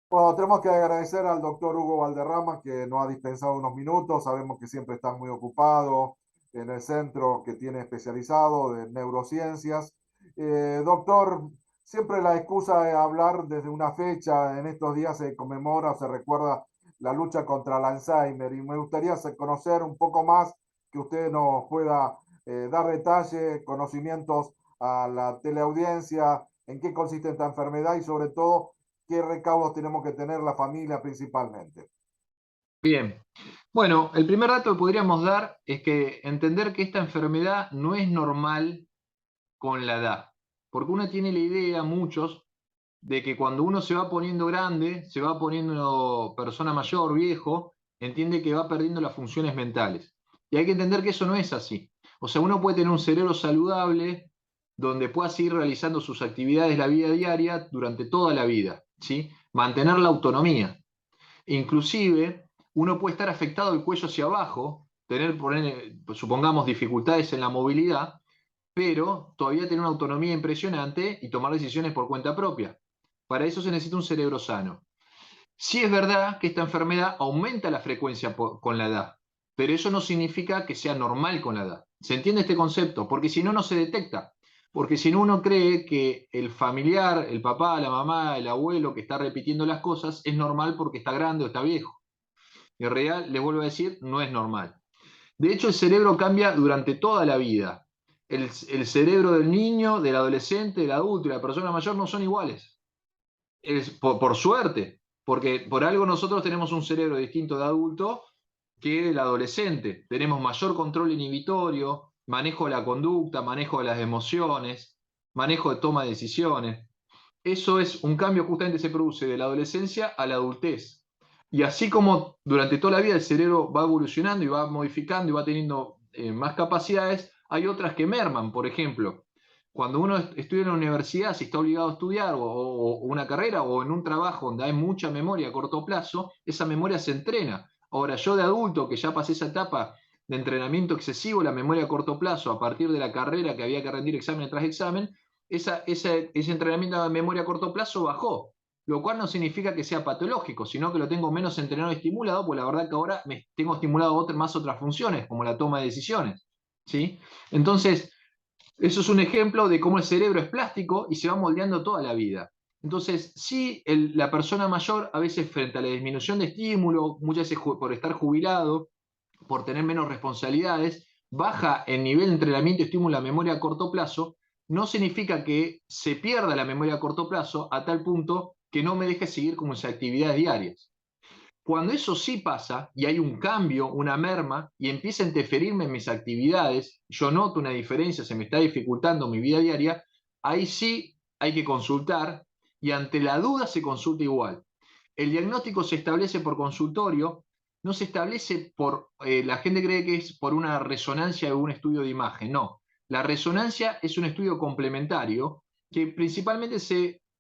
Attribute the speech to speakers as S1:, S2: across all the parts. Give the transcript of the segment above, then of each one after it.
S1: Bueno, tenemos que agradecer al doctor Hugo Valderrama que nos ha dispensado unos minutos. Sabemos que siempre está muy ocupado en el centro que tiene especializado de neurociencias. Doctor, siempre la excusa es hablar desde una fecha. En estos días se conmemora, se recuerda la lucha contra el Alzheimer y me gustaría conocer un poco más, que usted nos pueda dar detalles, conocimientos a la teleaudiencia, en qué consiste esta enfermedad y sobre todo qué recaudos tenemos que tener la familia principalmente.
S2: Bien. Bueno, el primer dato que podríamos dar es que entender que esta enfermedad no es normal con la edad. Porque uno tiene la idea, muchos, de que cuando uno se va poniendo grande, se va poniendo persona mayor, viejo, entiende que va perdiendo las funciones mentales. Y hay que entender que eso no es así. O sea, uno puede tener un cerebro saludable donde pueda seguir realizando sus actividades la vida diaria durante toda la vida, ¿sí? Mantener la autonomía. Inclusive, uno puede estar afectado del cuello hacia abajo, tener, supongamos, dificultades en la movilidad, pero todavía tener una autonomía impresionante y tomar decisiones por cuenta propia. Para eso se necesita un cerebro sano. Sí es verdad que esta enfermedad aumenta la frecuencia con la edad, pero eso no significa que sea normal con la edad. ¿Se entiende este concepto? Porque si no, no se detecta. Porque si no, uno cree que el familiar, el papá, la mamá, el abuelo que está repitiendo las cosas es normal porque está grande o está viejo. En realidad, les vuelvo a decir, no es normal. De hecho, el cerebro cambia durante toda la vida. El cerebro del niño, del adolescente, del adulto y la persona mayor no son iguales. Por suerte, porque por algo nosotros tenemos un cerebro distinto de adulto que del adolescente. Tenemos mayor control inhibitorio, manejo de la conducta, manejo de las emociones, manejo de toma de decisiones. Eso es un cambio justamente se produce de la adolescencia a la adultez. Y así como durante toda la vida el cerebro va evolucionando y va modificando y va teniendo más capacidades, hay otras que merman. Por ejemplo, cuando uno estudia en la universidad, si está obligado a estudiar o una carrera o en un trabajo donde hay mucha memoria a corto plazo, esa memoria se entrena. Ahora, yo de adulto, que ya pasé esa etapa de entrenamiento excesivo, la memoria a corto plazo, a partir de la carrera que había que rendir examen tras examen, ese entrenamiento de memoria a corto plazo bajó, lo cual no significa que sea patológico, sino que lo tengo menos entrenado y estimulado, pues la verdad que ahora me tengo estimulado más otras funciones, como la toma de decisiones. ¿Sí? Entonces, eso es un ejemplo de cómo el cerebro es plástico y se va moldeando toda la vida. Entonces, sí, la persona mayor, a veces frente a la disminución de estímulo, muchas veces por estar jubilado, por tener menos responsabilidades, baja el nivel de entrenamiento y estímulo a memoria a corto plazo, no significa que se pierda la memoria a corto plazo a tal punto que no me deje seguir con mis actividades diarias. Cuando eso sí pasa y hay un cambio, una merma, y empieza a interferirme en mis actividades, yo noto una diferencia, se me está dificultando mi vida diaria, ahí sí hay que consultar y ante la duda se consulta igual. El diagnóstico se establece por consultorio, no se establece por, la gente cree que es por una resonancia de un estudio de imagen, no. La resonancia es un estudio complementario que principalmente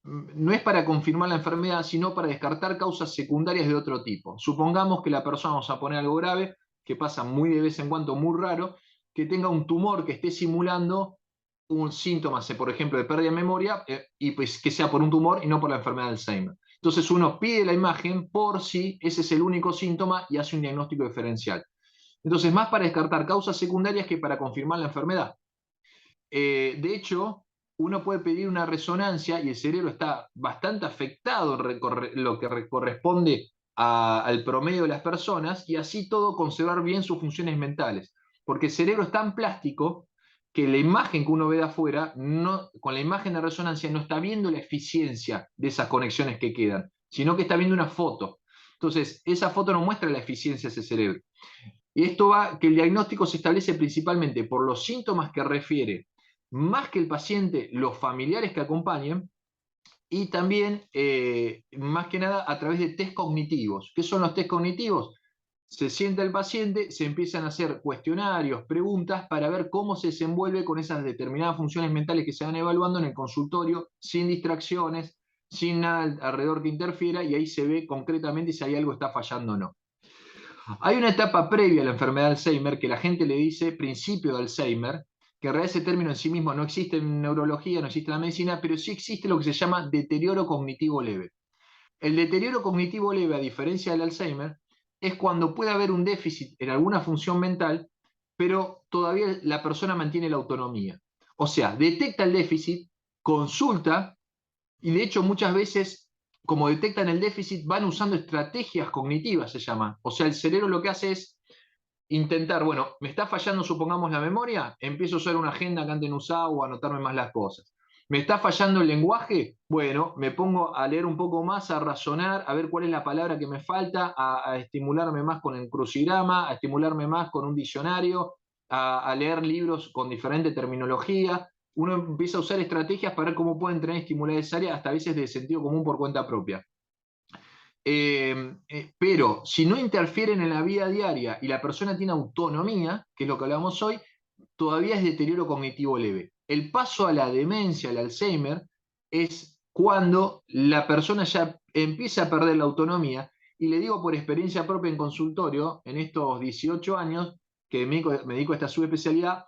S2: no es para confirmar la enfermedad, sino para descartar causas secundarias de otro tipo. Supongamos que la persona, vamos a poner algo grave, que pasa muy de vez en cuando, muy raro, que tenga un tumor que esté simulando un síntoma, por ejemplo, de pérdida de memoria, y pues que sea por un tumor y no por la enfermedad de Alzheimer. Entonces uno pide la imagen por si ese es el único síntoma y hace un diagnóstico diferencial. Entonces, más para descartar causas secundarias que para confirmar la enfermedad. De hecho, uno puede pedir una resonancia y el cerebro está bastante afectado en lo que corresponde al promedio de las personas y así todo conservar bien sus funciones mentales. Porque el cerebro es tan plástico que la imagen que uno ve de afuera, no, con la imagen de resonancia, no está viendo la eficiencia de esas conexiones que quedan, sino que está viendo una foto. Entonces, esa foto no muestra la eficiencia de ese cerebro. Y esto va que el diagnóstico se establece principalmente por los síntomas que refiere, más que el paciente, los familiares que acompañan, y también, más que nada, a través de test cognitivos. ¿Qué son los test cognitivos? Se sienta el paciente, se empiezan a hacer cuestionarios, preguntas para ver cómo se desenvuelve con esas determinadas funciones mentales que se van evaluando en el consultorio, sin distracciones, sin nada alrededor que interfiera, y ahí se ve concretamente si hay algo que está fallando o no. Hay una etapa previa a la enfermedad de Alzheimer que la gente le dice principio de Alzheimer, que en realidad ese término en sí mismo no existe en neurología, no existe en la medicina, pero sí existe lo que se llama deterioro cognitivo leve. El deterioro cognitivo leve, a diferencia del Alzheimer, es cuando puede haber un déficit en alguna función mental, pero todavía la persona mantiene la autonomía. O sea, detecta el déficit, consulta, y de hecho muchas veces, como detectan el déficit, van usando estrategias cognitivas, se llama. O sea, el cerebro lo que hace es intentar, bueno, me está fallando, supongamos, la memoria, empiezo a usar una agenda que antes no usaba o a anotarme más las cosas. ¿Me está fallando el lenguaje? Bueno, me pongo a leer un poco más, a razonar, a ver cuál es la palabra que me falta, a estimularme más con el crucigrama, a estimularme más con un diccionario, a leer libros con diferente terminología. Uno empieza a usar estrategias para ver cómo pueden tener estimular esa área, hasta a veces de sentido común por cuenta propia. Pero si no interfieren en la vida diaria y la persona tiene autonomía, que es lo que hablamos hoy, todavía es deterioro cognitivo leve. El paso a la demencia, al Alzheimer, es cuando la persona ya empieza a perder la autonomía, y le digo por experiencia propia en consultorio, en estos 18 años que me dedico a esta subespecialidad,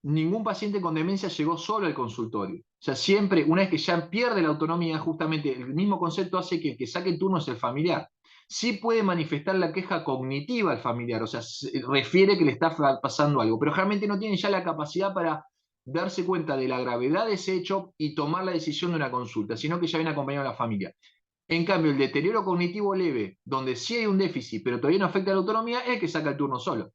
S2: ningún paciente con demencia llegó solo al consultorio. O sea, siempre, una vez que ya pierde la autonomía, justamente el mismo concepto hace que el que saque el turno es el familiar. Sí puede manifestar la queja cognitiva al familiar, o sea, refiere que le está pasando algo, pero realmente no tiene ya la capacidad para darse cuenta de la gravedad de ese hecho y tomar la decisión de una consulta, sino que ya viene acompañado de la familia. En cambio, el deterioro cognitivo leve, donde sí hay un déficit, pero todavía no afecta a la autonomía, es el que saca el turno solo.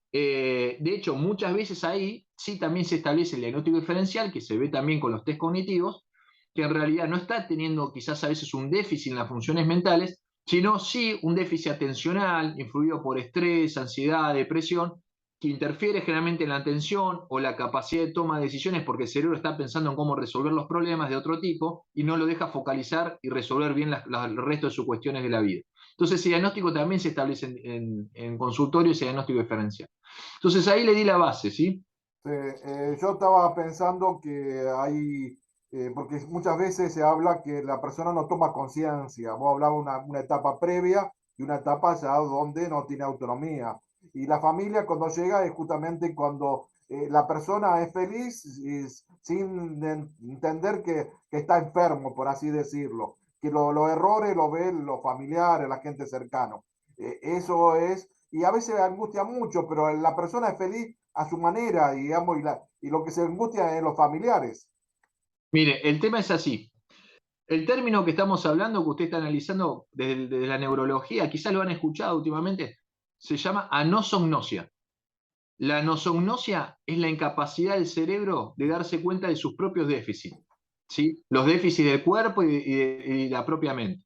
S2: De hecho, muchas veces ahí sí también se establece el diagnóstico diferencial, que se ve también con los test cognitivos, que en realidad no está teniendo quizás a veces un déficit en las funciones mentales, sino sí un déficit atencional, influido por estrés, ansiedad, depresión, que interfiere generalmente en la atención o la capacidad de toma de decisiones, porque el cerebro está pensando en cómo resolver los problemas de otro tipo y no lo deja focalizar y resolver bien el resto de sus cuestiones de la vida. Entonces, ese diagnóstico también se establece en consultorio, ese diagnóstico diferencial. Entonces, ahí le di la base, ¿sí?
S1: Yo estaba pensando que hay, porque muchas veces se habla que la persona no toma conciencia. Vos hablabas una etapa previa y una etapa ya donde no tiene autonomía. Y la familia cuando llega es justamente cuando la persona es feliz sin entender que está enfermo, por así decirlo. Que los errores lo ven los familiares, la gente cercana. Eso es, y a veces angustia mucho, pero la persona es feliz a su manera, digamos, y lo que se angustia es los familiares.
S2: Mire, el tema es así. El término que estamos hablando, que usted está analizando desde la neurología, quizás lo han escuchado últimamente, se llama anosognosia. La anosognosia es la incapacidad del cerebro de darse cuenta de sus propios déficits, ¿sí? Los déficits del cuerpo y de la propia mente.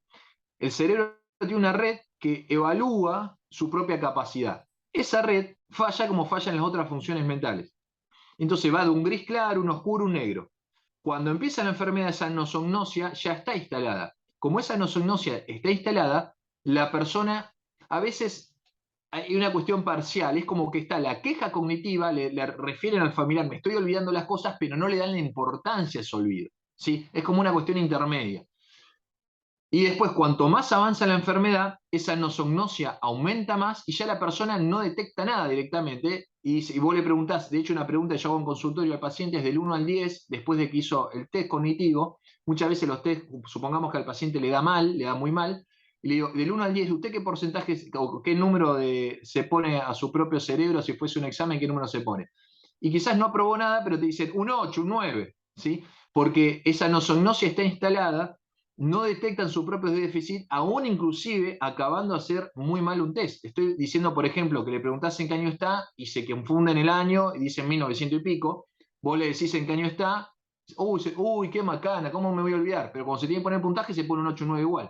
S2: El cerebro tiene una red que evalúa su propia capacidad. Esa red falla como fallan las otras funciones mentales. Entonces va de un gris claro, un oscuro, un negro. Cuando empieza la enfermedad, esa nosognosia ya está instalada. Como esa nosognosia está instalada, la persona a veces hay una cuestión parcial, es como que está la queja cognitiva, le refieren al familiar, me estoy olvidando las cosas, pero no le dan la importancia a ese olvido. ¿Sí? Es como una cuestión intermedia. Y después, cuanto más avanza la enfermedad, esa nosognosia aumenta más y ya la persona no detecta nada directamente. Y vos le preguntás, de hecho, una pregunta que yo hago en consultorio al paciente es del 1 al 10, después de que hizo el test cognitivo. Muchas veces los test, supongamos que al paciente le da mal, le da muy mal, y le digo, del 1 al 10, ¿usted qué porcentaje o qué número se pone a su propio cerebro si fuese un examen, qué número se pone? Y quizás no aprobó nada, pero te dicen un 8, un 9, ¿sí? Porque esa nosognosia está instalada, no detectan sus propios déficits, aún inclusive acabando de hacer muy mal un test. Estoy diciendo, por ejemplo, que le preguntás en qué año está y se confunden el año y dicen 1900 y pico, vos le decís en qué año está, uy, qué macana, ¿cómo me voy a olvidar? Pero cuando se tiene que poner puntaje se pone un 8 o 9 igual.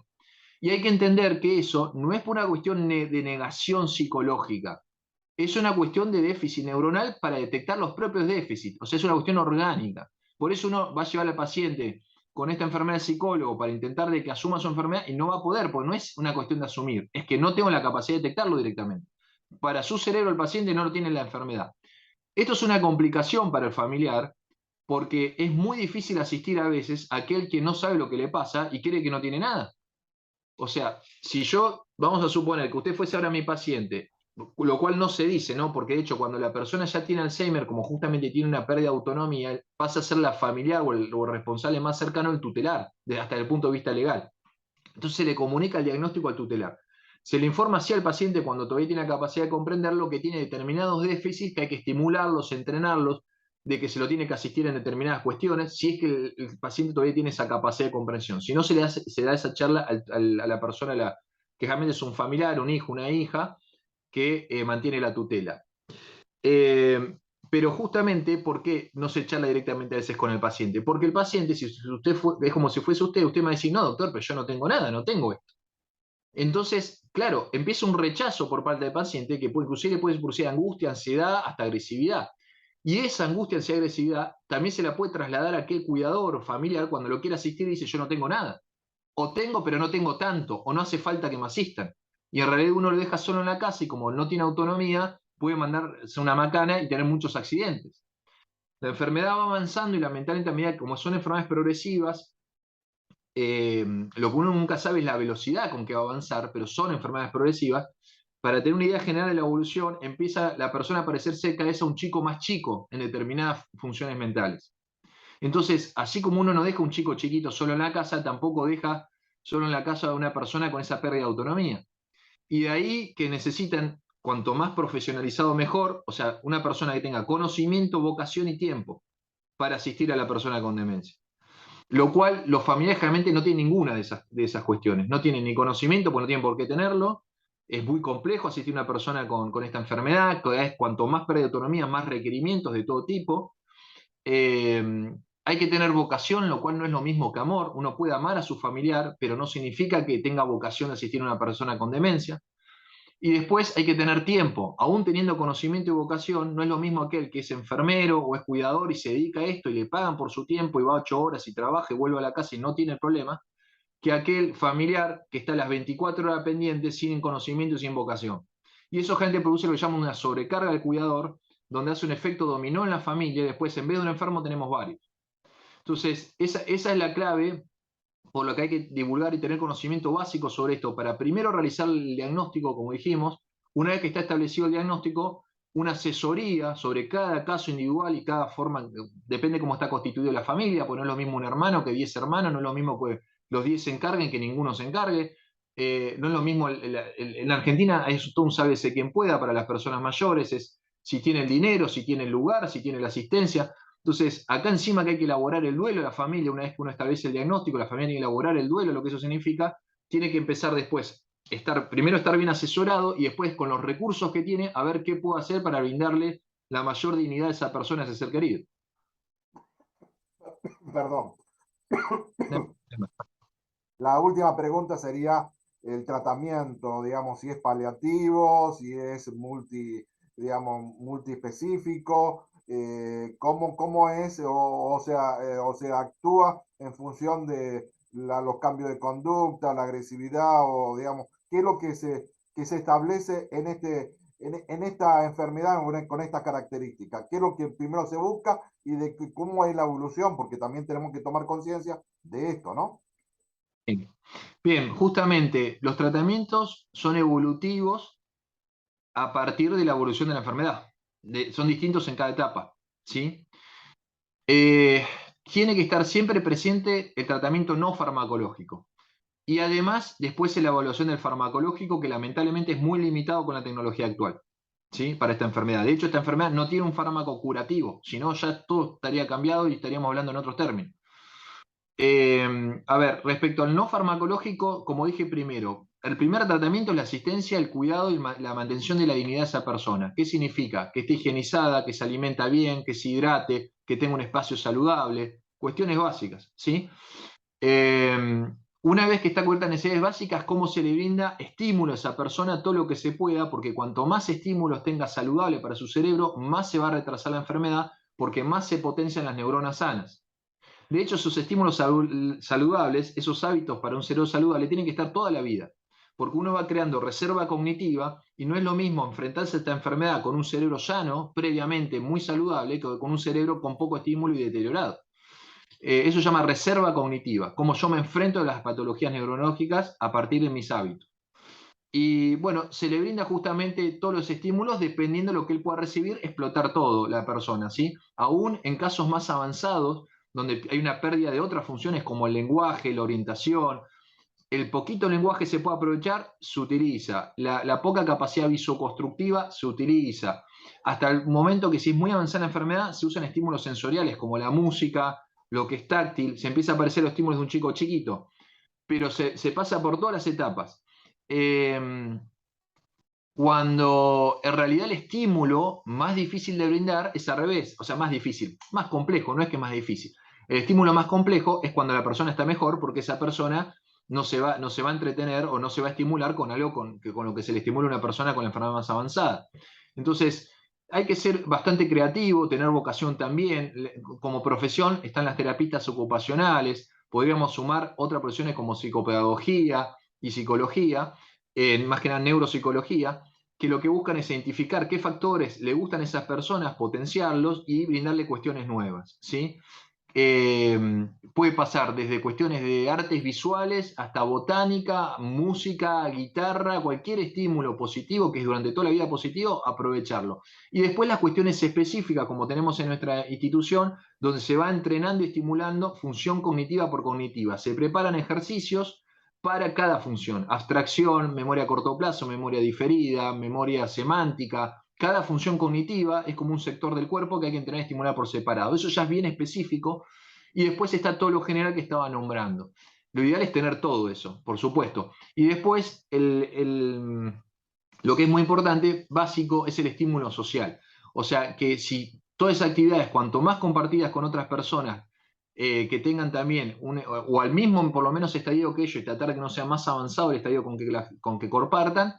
S2: Y hay que entender que eso no es por una cuestión de negación psicológica, es una cuestión de déficit neuronal para detectar los propios déficits, o sea, es una cuestión orgánica. Por eso uno va a llevar al paciente con esta enfermedad al psicólogo para intentar de que asuma su enfermedad y no va a poder, porque no es una cuestión de asumir, es que no tengo la capacidad de detectarlo directamente. Para su cerebro el paciente no lo tiene la enfermedad. Esto es una complicación para el familiar porque es muy difícil asistir a veces a aquel que no sabe lo que le pasa y cree que no tiene nada. O sea, si yo, vamos a suponer que usted fuese ahora mi paciente, lo cual no se dice, ¿no? Porque de hecho, cuando la persona ya tiene Alzheimer, como justamente tiene una pérdida de autonomía, pasa a ser la familiar o el responsable más cercano, el tutelar, hasta el punto de vista legal. Entonces se le comunica el diagnóstico al tutelar. Se le informa así al paciente cuando todavía tiene la capacidad de comprenderlo que tiene determinados déficits, que hay que estimularlos, entrenarlos, de que se lo tiene que asistir en determinadas cuestiones, si es que el paciente todavía tiene esa capacidad de comprensión. Si no, se da esa charla a la persona, que realmente es un familiar, un hijo, una hija, que mantiene la tutela. Pero justamente, ¿por qué no se charla directamente a veces con el paciente? Porque el paciente, si usted es como si fuese usted me va a decir, no, doctor, pero yo no tengo nada, no tengo esto. Entonces, claro, empieza un rechazo por parte del paciente que inclusive puede producir angustia, ansiedad, hasta agresividad. Y esa angustia, ansiedad y agresividad también se la puede trasladar a aquel cuidador o familiar cuando lo quiere asistir y dice, yo no tengo nada. O tengo, pero no tengo tanto, o no hace falta que me asistan. Y en realidad uno lo deja solo en la casa y como no tiene autonomía, puede mandarse una macana y tener muchos accidentes. La enfermedad va avanzando y lamentablemente a medida como son enfermedades progresivas, lo que uno nunca sabe es la velocidad con que va a avanzar, pero son enfermedades progresivas. Para tener una idea general de la evolución, empieza la persona a parecerse cada vez a un chico más chico en determinadas funciones mentales. Entonces, así como uno no deja un chico chiquito solo en la casa, tampoco deja solo en la casa a una persona con esa pérdida de autonomía. Y de ahí que necesitan, cuanto más profesionalizado mejor, o sea, una persona que tenga conocimiento, vocación y tiempo para asistir a la persona con demencia. Lo cual los familiares realmente no tienen ninguna de esas cuestiones. No tienen ni conocimiento, porque no tienen por qué tenerlo. Es muy complejo asistir a una persona con esta enfermedad. Cuanto más pérdida de autonomía, más requerimientos de todo tipo. Hay que tener vocación, lo cual no es lo mismo que amor. Uno puede amar a su familiar, pero no significa que tenga vocación de asistir a una persona con demencia. Y después hay que tener tiempo. Aún teniendo conocimiento y vocación, no es lo mismo aquel que es enfermero o es cuidador y se dedica a esto y le pagan por su tiempo y va 8 horas y trabaja y vuelve a la casa y no tiene problema, que aquel familiar que está a las 24 horas pendientes sin conocimiento y sin vocación. Y eso gente produce lo que llaman una sobrecarga del cuidador, donde hace un efecto dominó en la familia y después en vez de un enfermo tenemos varios. Entonces, esa es la clave por lo que hay que divulgar y tener conocimiento básico sobre esto para primero realizar el diagnóstico, como dijimos, una vez que está establecido el diagnóstico, una asesoría sobre cada caso individual y cada forma, depende cómo está constituida la familia, porque no es lo mismo un hermano que 10 hermanos, no es lo mismo que los 10 se encarguen que ninguno se encargue, no es lo mismo, en Argentina es todo un sálvese quien pueda para las personas mayores, es si tiene el dinero, si tiene el lugar, si tiene la asistencia, entonces, acá encima que hay que elaborar el duelo, la familia, una vez que uno establece el diagnóstico, la familia tiene que elaborar el duelo, lo que eso significa, tiene que empezar después, primero estar bien asesorado y después con los recursos que tiene, a ver qué puedo hacer para brindarle la mayor dignidad a esa persona, a ese ser querido.
S1: Perdón. La última pregunta sería el tratamiento, digamos, si es paliativo, si es digamos, multiespecífico, cómo es, o sea, actúa en función de los cambios de conducta, la agresividad, o digamos, qué es lo que se establece en esta enfermedad con estas características, qué es lo que primero se busca y de cómo es la evolución, porque también tenemos que tomar conciencia de esto, ¿no?
S2: Bien, justamente los tratamientos son evolutivos a partir de la evolución de la enfermedad. Son distintos en cada etapa, ¿sí? Tiene que estar siempre presente el tratamiento no farmacológico. Y además, después la evaluación del farmacológico, que lamentablemente es muy limitado con la tecnología actual, ¿sí? Para esta enfermedad. De hecho, esta enfermedad no tiene un fármaco curativo, si no ya todo estaría cambiado y estaríamos hablando en otros términos. A ver, respecto al no farmacológico, como dije primero, el primer tratamiento es la asistencia, el cuidado y la mantención de la dignidad de esa persona. ¿Qué significa? Que esté higienizada, que se alimenta bien, que se hidrate, que tenga un espacio saludable, cuestiones básicas, ¿sí? Una vez que está cubierta en necesidades básicas, ¿cómo se le brinda estímulo a esa persona todo lo que se pueda? Porque cuanto más estímulos tenga saludable para su cerebro, más se va a retrasar la enfermedad, porque más se potencian las neuronas sanas. De hecho, esos estímulos saludables, esos hábitos para un cerebro saludable, tienen que estar toda la vida, porque uno va creando reserva cognitiva y no es lo mismo enfrentarse a esta enfermedad con un cerebro sano, previamente muy saludable, que con un cerebro con poco estímulo y deteriorado. Eso se llama reserva cognitiva, cómo yo me enfrento a las patologías neurológicas a partir de mis hábitos. Y bueno, se le brinda justamente todos los estímulos dependiendo de lo que él pueda recibir, explotar todo la persona, ¿sí? Aún en casos más avanzados, donde hay una pérdida de otras funciones como el lenguaje, la orientación, el poquito lenguaje se puede aprovechar, se utiliza. La poca capacidad visoconstructiva se utiliza. Hasta el momento que si es muy avanzada la enfermedad, se usan estímulos sensoriales como la música, lo que es táctil, se empieza a aparecer los estímulos de un chico chiquito, pero se pasa por todas las etapas. Cuando en realidad el estímulo más difícil de brindar es al revés, o sea, más difícil, más complejo, no es que más difícil. El estímulo más complejo es cuando la persona está mejor porque esa persona no se va a entretener o no se va a estimular con algo con lo que se le estimula a una persona con la enfermedad más avanzada. Entonces, hay que ser bastante creativo, tener vocación también. Como profesión están las terapistas ocupacionales, podríamos sumar otras profesiones como psicopedagogía y psicología, más que nada neuropsicología, que lo que buscan es identificar qué factores le gustan a esas personas, potenciarlos y brindarle cuestiones nuevas, ¿sí? Puede pasar desde cuestiones de artes visuales hasta botánica, música, guitarra, cualquier estímulo positivo que es durante toda la vida positivo, aprovecharlo. Y después las cuestiones específicas, como tenemos en nuestra institución, donde se va entrenando y estimulando función cognitiva por cognitiva. Se preparan ejercicios para cada función, abstracción, memoria a corto plazo, memoria diferida, memoria semántica. Cada función cognitiva es como un sector del cuerpo que hay que entrenar y estimular por separado. Eso ya es bien específico y después está todo lo general que estaba nombrando. Lo ideal es tener todo eso, por supuesto. Y después lo que es muy importante, básico, es el estímulo social. O sea, que si todas esas actividades, cuanto más compartidas con otras personas, que tengan también, o al mismo por lo menos estadio que ellos, y tratar de que no sea más avanzado el estadio con que compartan,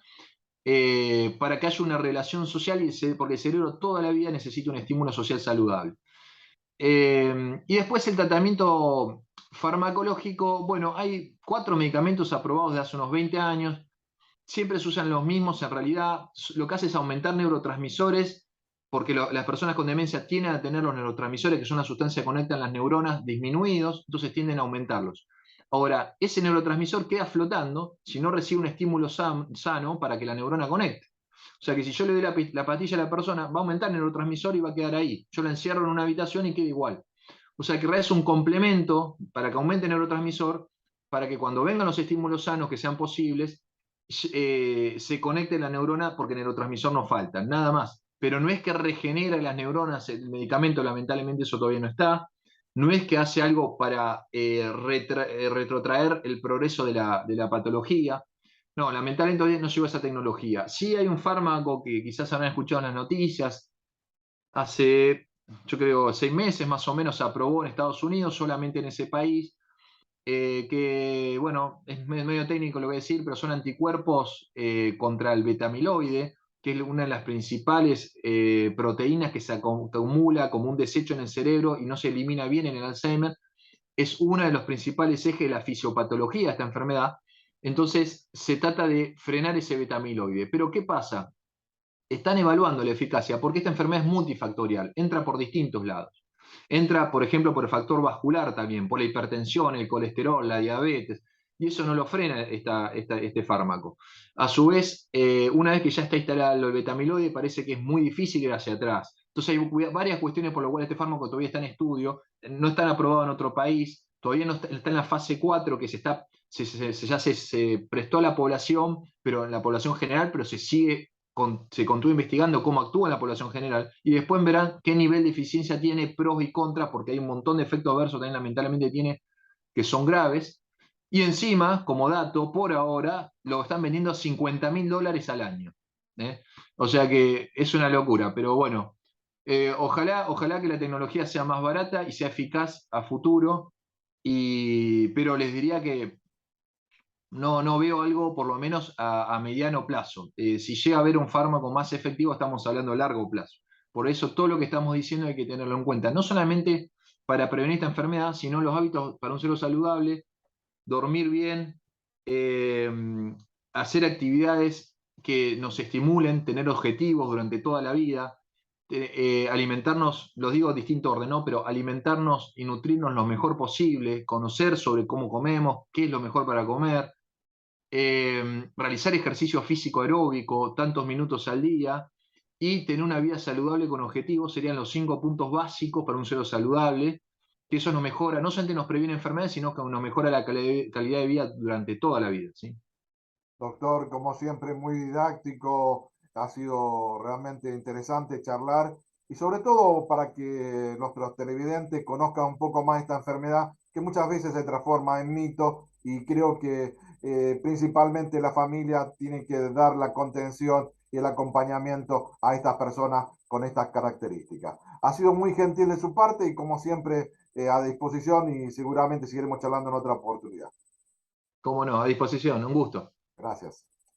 S2: para que haya una relación social, porque el cerebro toda la vida necesita un estímulo social saludable. Y después el tratamiento farmacológico, bueno, hay 4 medicamentos aprobados de hace unos 20 años, siempre se usan los mismos en realidad, lo que hace es aumentar neurotransmisores, porque las personas con demencia tienden a tener los neurotransmisores, que son una sustancia que conectan las neuronas, disminuidos, entonces tienden a aumentarlos. Ahora, ese neurotransmisor queda flotando si no recibe un estímulo sano para que la neurona conecte. O sea que si yo le doy la pastilla a la persona, va a aumentar el neurotransmisor y va a quedar ahí. Yo la encierro en una habitación y queda igual. O sea que es un complemento para que aumente el neurotransmisor, para que cuando vengan los estímulos sanos que sean posibles, se conecte la neurona porque el neurotransmisor no falta, nada más. Pero no es que regenera las neuronas, el medicamento lamentablemente eso todavía no está, no es que hace algo para retrotraer el progreso de la patología, no, lamentablemente todavía no llegó esa tecnología. Sí hay un fármaco que quizás habrán escuchado en las noticias, hace, yo creo, 6 meses más o menos se aprobó en Estados Unidos, solamente en ese país, que, bueno, es medio técnico lo voy a decir, pero son anticuerpos contra el betamiloide, que es una de las principales proteínas que se acumula como un desecho en el cerebro y no se elimina bien en el Alzheimer. Es uno de los principales ejes de la fisiopatología de esta enfermedad. Entonces, se trata de frenar ese betamiloide. Pero, ¿qué pasa? Están evaluando la eficacia porque esta enfermedad es multifactorial, entra por distintos lados. Entra, por ejemplo, por el factor vascular también, por la hipertensión, el colesterol, la diabetes, y eso no lo frena este fármaco. A su vez, una vez que ya está instalado el betamiloide, parece que es muy difícil ir hacia atrás. Entonces hay varias cuestiones por las cuales este fármaco todavía está en estudio, no está aprobado en otro país, todavía no está en la fase 4 que ya se prestó a la población, pero en la población general, pero se continúa investigando cómo actúa en la población general y después verán qué nivel de eficiencia tiene, pros y contras, porque hay un montón de efectos adversos también lamentablemente tiene que son graves. Y encima, como dato, por ahora lo están vendiendo a $50.000 al año. ¿Eh? O sea que es una locura, pero bueno, ojalá que la tecnología sea más barata y sea eficaz a futuro, pero les diría que no veo algo por lo menos a mediano plazo. Si llega a haber un fármaco más efectivo, estamos hablando a largo plazo. Por eso todo lo que estamos diciendo hay que tenerlo en cuenta, no solamente para prevenir esta enfermedad, sino los hábitos para un cerebro saludable, dormir bien, eh, hacer actividades que nos estimulen, tener objetivos durante toda la vida, alimentarnos, los digo en distinto orden, ¿no? Pero alimentarnos y nutrirnos lo mejor posible, conocer sobre cómo comemos, qué es lo mejor para comer, realizar ejercicio físico aeróbico tantos minutos al día y tener una vida saludable con objetivos serían los 5 puntos básicos para un cerebro saludable. que eso nos mejora, no solamente nos previene enfermedades, sino que nos mejora la calidad de vida durante toda la vida, ¿sí?
S1: Doctor, como siempre, muy didáctico, ha sido realmente interesante charlar y sobre todo para que nuestros televidentes conozcan un poco más esta enfermedad que muchas veces se transforma en mito y creo que principalmente la familia tiene que dar la contención y el acompañamiento a estas personas con estas características. Ha sido muy gentil de su parte y como siempre a disposición y seguramente seguiremos charlando en otra oportunidad.
S2: Cómo no, a disposición, un gusto.
S1: Gracias.